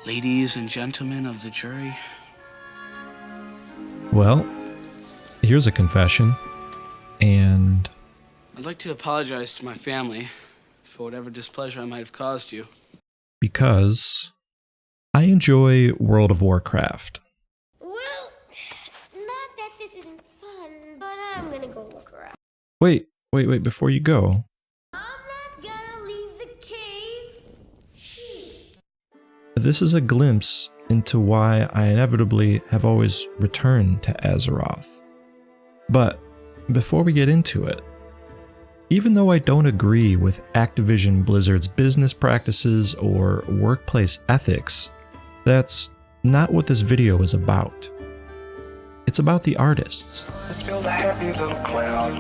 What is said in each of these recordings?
ladies and gentlemen of the jury. Well, here's a confession, and I'd like to apologize to my family for whatever displeasure I might have caused you. because I enjoy World of Warcraft. Well, not that this isn't fun, but I'm gonna go look around. Wait, before you go, I'm not gonna leave the cave. Sheesh. this is a glimpse into why I inevitably have always returned to Azeroth. But before we get into it, even though I don't agree with Activision Blizzard's business practices or workplace ethics, that's not what this video is about. It's about the artists. Let's build a happy little cloud.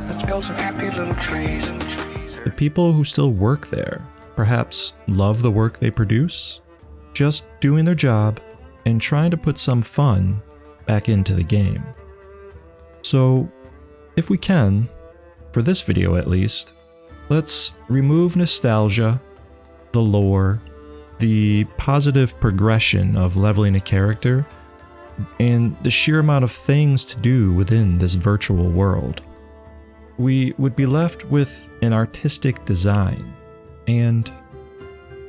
Let's build some happy little trees. The people who still work there, perhaps love the work they produce, just doing their job and trying to put some fun back into the game. So, if we can, for this video at least, let's remove nostalgia, the lore, the positive progression of leveling a character, and the sheer amount of things to do within this virtual world. We would be left with an artistic design and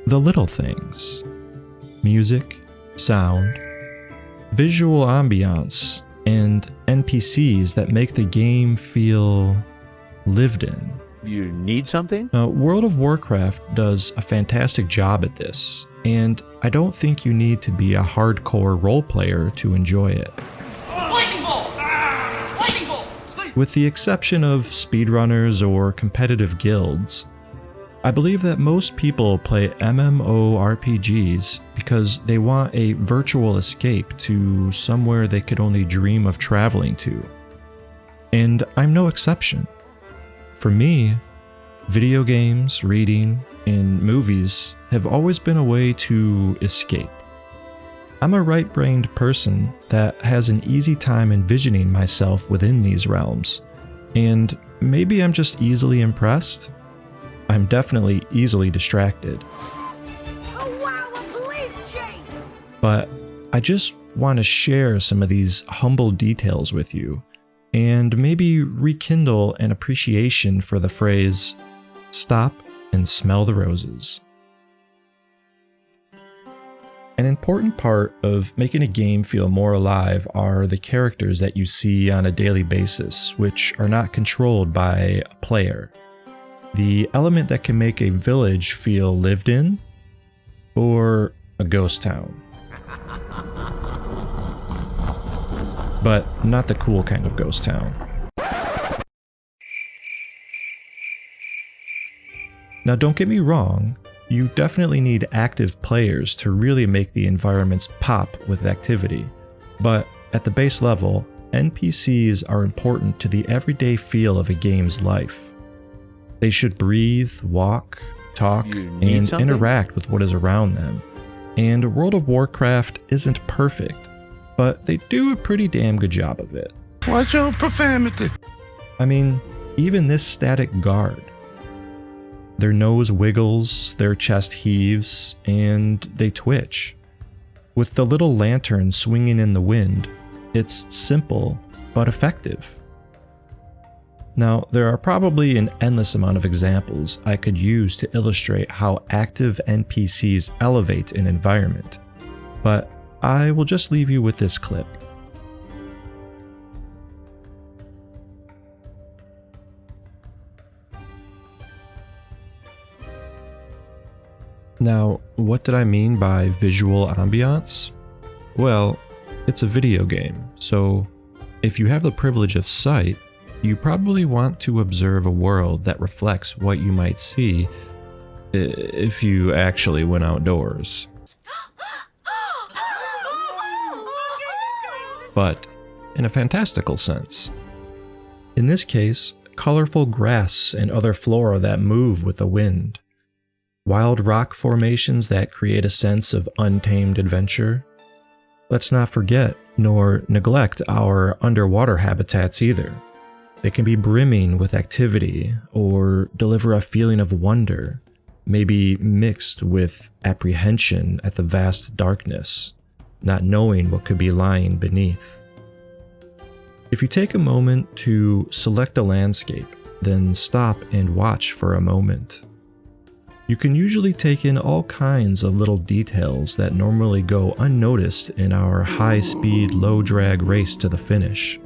the little things: music, sound, visual ambiance, and NPCs that make the game feel lived in. You need something? World of Warcraft does a fantastic job at this, and I don't think you need to be a hardcore role player to enjoy it. Lightning bolt! Lightning bolt! With the exception of speedrunners or competitive guilds, I believe that most people play MMORPGs because they want a virtual escape to somewhere they could only dream of traveling to. And I'm no exception. For me, video games, reading, and movies have always been a way to escape. I'm a right-brained person that has an easy time envisioning myself within these realms, and maybe I'm just easily impressed. I'm definitely easily distracted. Oh wow, a police chase! But I just want to share some of these humble details with you, and maybe rekindle an appreciation for the phrase, "Stop and smell the roses." An important part of making a game feel more alive are the characters that you see on a daily basis, which are not controlled by a player. The element that can make a village feel lived in, or a ghost town. But not the cool kind of ghost town. Now don't get me wrong, you definitely need active players to really make the environments pop with activity, but at the base level, NPCs are important to the everyday feel of a game's life. They should breathe, walk, talk, and interact with what is around them. And World of Warcraft isn't perfect, but they do a pretty damn good job of it. Watch your profanity. I mean, even this static guard. Their nose wiggles, their chest heaves, and they twitch. With the little lantern swinging in the wind, it's simple but effective. Now, there are probably an endless amount of examples I could use to illustrate how active NPCs elevate an environment, but I will just leave you with this clip. Now, what did I mean by visual ambiance? Well, it's a video game, so if you have the privilege of sight, you probably want to observe a world that reflects what you might see if you actually went outdoors. But in a fantastical sense. In this case, colorful grass and other flora that move with the wind. Wild rock formations that create a sense of untamed adventure. Let's not forget nor neglect our underwater habitats either. They can be brimming with activity or deliver a feeling of wonder, maybe mixed with apprehension at the vast darkness, not knowing what could be lying beneath. If you take a moment to select a landscape, then stop and watch for a moment. You can usually take in all kinds of little details that normally go unnoticed in our high-speed, low-drag race to the finish.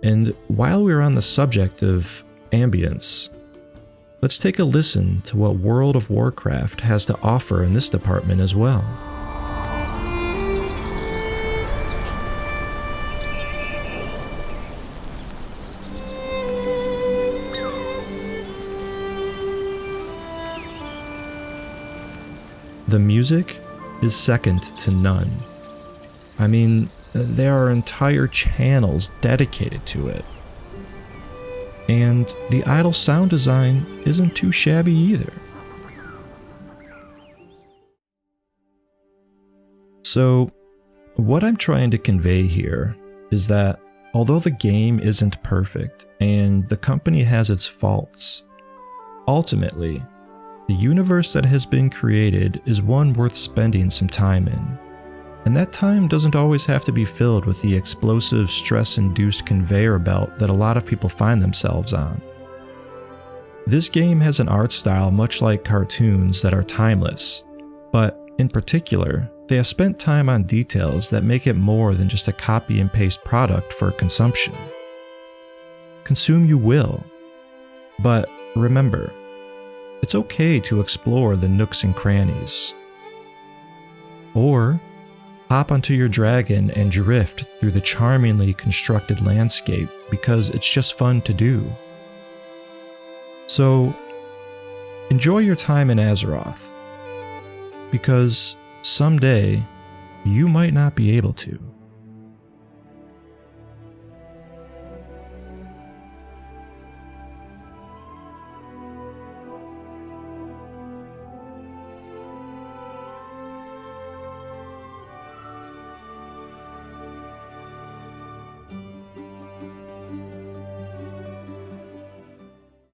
And while we're on the subject of ambience, let's take a listen to what World of Warcraft has to offer in this department as well. The music is second to none. I mean, there are entire channels dedicated to it. And the idle sound design isn't too shabby either. So, what I'm trying to convey here is that although the game isn't perfect and the company has its faults, ultimately, the universe that has been created is one worth spending some time in. And that time doesn't always have to be filled with the explosive, stress-induced conveyor belt that a lot of people find themselves on. This game has an art style much like cartoons that are timeless, but in particular, they have spent time on details that make it more than just a copy and paste product for consumption. Consume you will, but remember, it's okay to explore the nooks and crannies. Or hop onto your dragon and drift through the charmingly constructed landscape because it's just fun to do. So, enjoy your time in Azeroth, because someday you might not be able to.